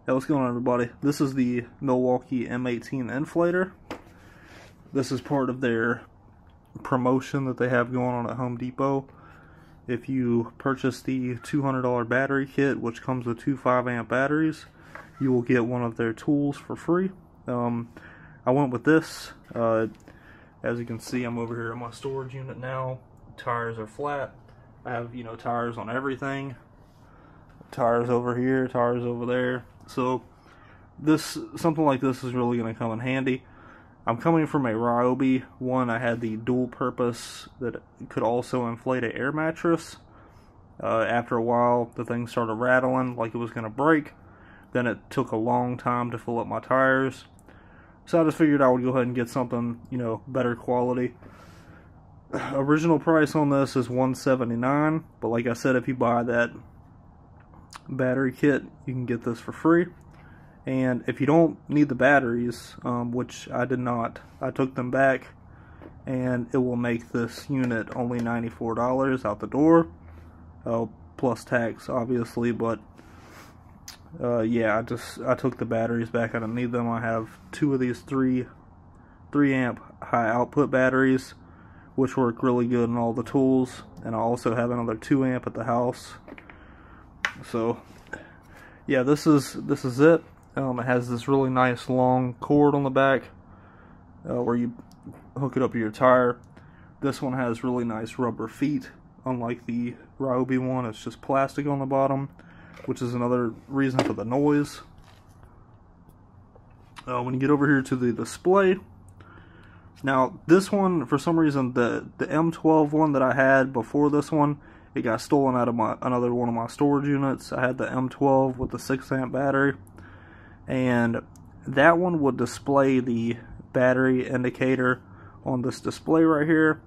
Hey, what's going on, everybody? This is the Milwaukee M18 Inflator. This is part of their promotion that they have going on at Home Depot. If you purchase the $200 battery kit, which comes with two 5-amp batteries, you will get one of their tools for free. I went with this. As you can see, I'm over here in my storage unit now. Tires are flat. I have, tires on everything. Tires over here, tires over there. So something like this is really going to come in handy. I'm coming from a Ryobi one. I had the dual purpose that could also inflate an air mattress. After a while, the thing started rattling like it was going to break. Then it took a long time to fill up my tires. So I just figured I would go ahead and get something, better quality. Original price on this is $179, but like I said, if you buy that battery kit, you can get this for free. And if you don't need the batteries, which I did not, I took them back, and it will make this unit only $94 out the door, plus tax obviously. But yeah, I took the batteries back. I didn't need them. I have two of these 3 amp high output batteries, which work really good in all the tools, and I also have another 2 amp at the house. So yeah, this is it. It has this really nice long cord on the back where you hook it up to your tire. This one has really nice rubber feet, unlike the Ryobi one. It's just plastic on the bottom, which is another reason for the noise. When you get over here to the display, now this one, for some reason, the M12 one that I had before this one, it got stolen out of another one of my storage units. I had the M12 with the 6 amp battery, and that one would display the battery indicator on this display right here.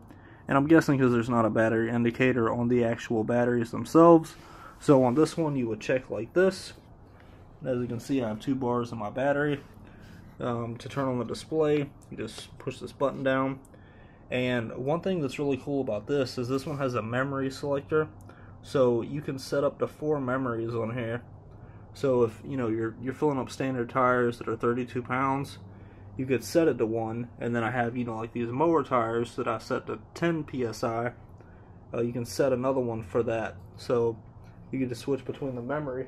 And I'm guessing because there's not a battery indicator on the actual batteries themselves. So on this one, you would check like this. As you can see, I have 2 bars in my battery. To turn on the display, you just push this button down. And one thing that's really cool about this is this one has a memory selector, so you can set up to 4 memories on here. So if you're filling up standard tires that are 32 pounds, you could set it to 1. And then I have like these mower tires that I set to 10 psi. You can set another one for that, so you can just switch between the memory.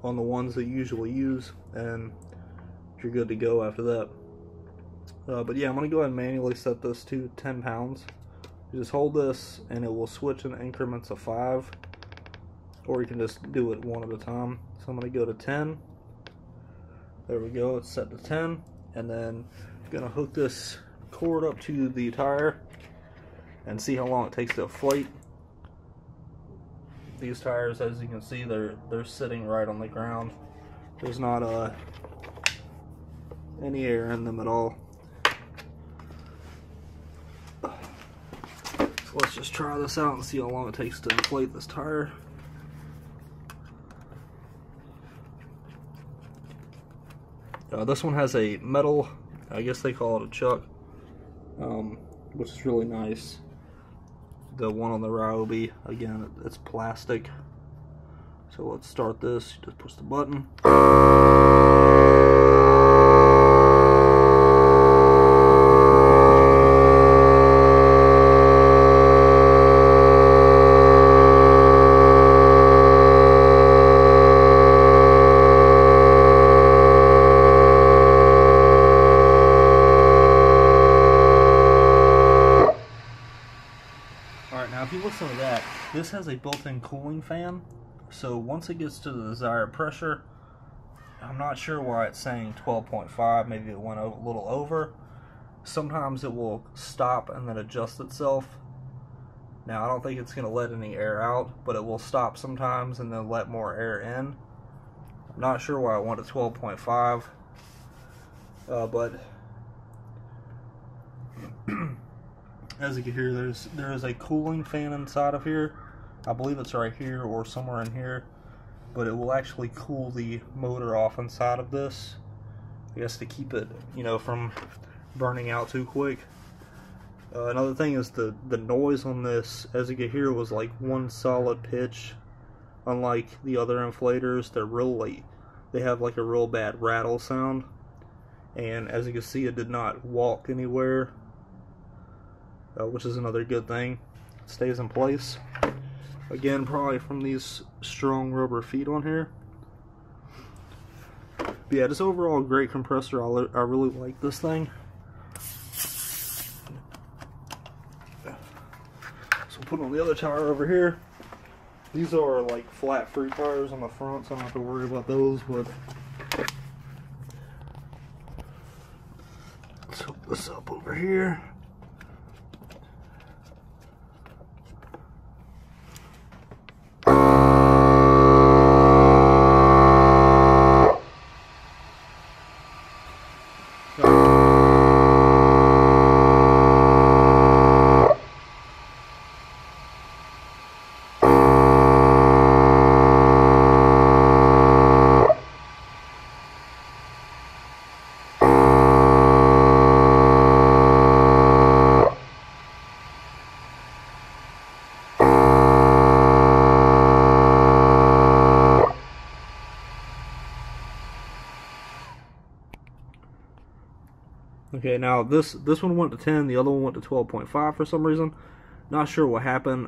On the ones that you usually use, and you're good to go after that. But yeah, I'm going to go ahead and manually set this to 10 pounds. You just hold this and it will switch in increments of 5, or you can just do it one at a time. So I'm going to go to 10. There we go, it's set to 10. And then I'm going to hook this cord up to the tire and see how long it takes to inflate. These tires, as you can see, they're sitting right on the ground. There's not any air in them at all. So let's just try this out and see how long it takes to inflate this tire. This one has a metal, I guess they call it a chuck, which is really nice. The one on the Ryobi, again, it's plastic. So let's start this. You just push the button. Now if you listen to that, this has a built-in cooling fan, so once it gets to the desired pressure, I'm not sure why it's saying 12.5, maybe it went a little over. Sometimes it will stop and then adjust itself. Now I don't think it's going to let any air out, but it will stop sometimes and then let more air in. I'm not sure why I went to 12.5, but as you can hear, there is a cooling fan inside of here. I believe it's right here or somewhere in here, but it will actually cool the motor off inside of this. I guess to keep it, from burning out too quick. Another thing is the noise on this, as you can hear, was like one solid pitch. Unlike the other inflators, they have like a real bad rattle sound. And as you can see, it did not walk anywhere, which is another good thing. It stays in place. Again, probably from these strong rubber feet on here. But yeah, just overall great compressor. I really like this thing. So put on the other tire over here. These are like flat free tires on the front, so I don't have to worry about those. But let's hook this up over here. Okay, now this one went to 10, the other one went to 12.5 for some reason. Not sure what happened.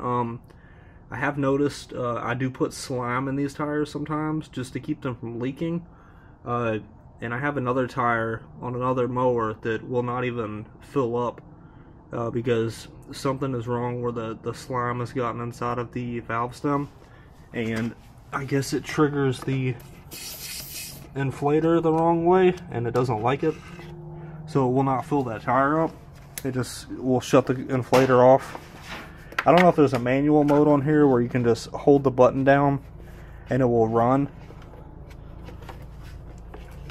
I have noticed I do put slime in these tires sometimes just to keep them from leaking. And I have another tire on another mower that will not even fill up because something is wrong where the slime has gotten inside of the valve stem. And I guess it triggers the inflator the wrong way and it doesn't like it. So it will not fill that tire up. It just will shut the inflator off. I don't know if there's a manual mode on here where you can just hold the button down and it will run.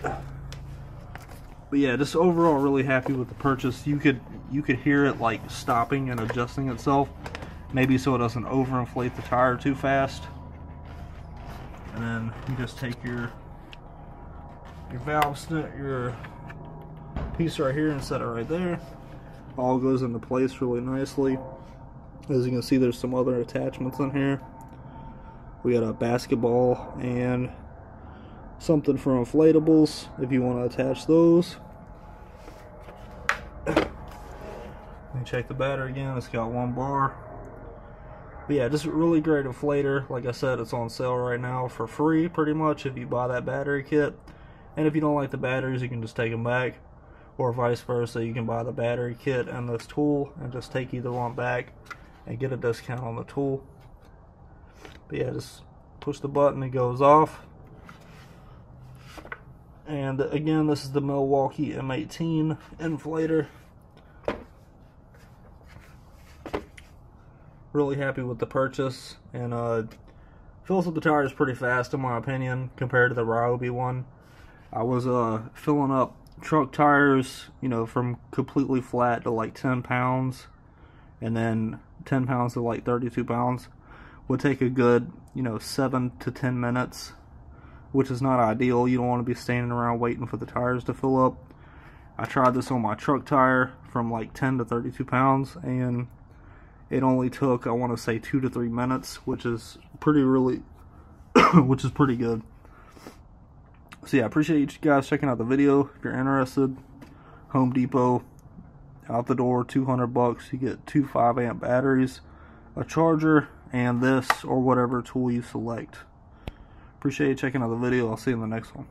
But yeah, just overall really happy with the purchase. You could hear it like stopping and adjusting itself, maybe so it doesn't overinflate the tire too fast. And then you just take your valve stem, your piece right here and set it right there. All goes into place really nicely. As you can see, there's some other attachments in here. We got a basketball and something for inflatables if you want to attach those. Let me check the battery again. It's got 1 bar. But yeah, just a really great inflator. Like I said, it's on sale right now for free pretty much if you buy that battery kit. And if you don't like the batteries, you can just take them back. Or vice versa, you can buy the battery kit and this tool and just take either one back and get a discount on the tool. But yeah, just push the button, it goes off. And again, this is the Milwaukee M18 Inflator. Really happy with the purchase, and fills up the tires pretty fast in my opinion compared to the Ryobi one. I was filling up truck tires, you know, from completely flat to like 10 pounds, and then 10 pounds to like 32 pounds would take a good, you know, 7 to 10 minutes, which is not ideal. You don't want to be standing around waiting for the tires to fill up. I tried this on my truck tire from like 10 to 32 pounds, and it only took, I want to say, 2 to 3 minutes, which is pretty good. So yeah, I appreciate you guys checking out the video. If you're interested, Home Depot, out the door, $200. You get 2 5-amp batteries, a charger, and this or whatever tool you select. Appreciate you checking out the video. I'll see you in the next one.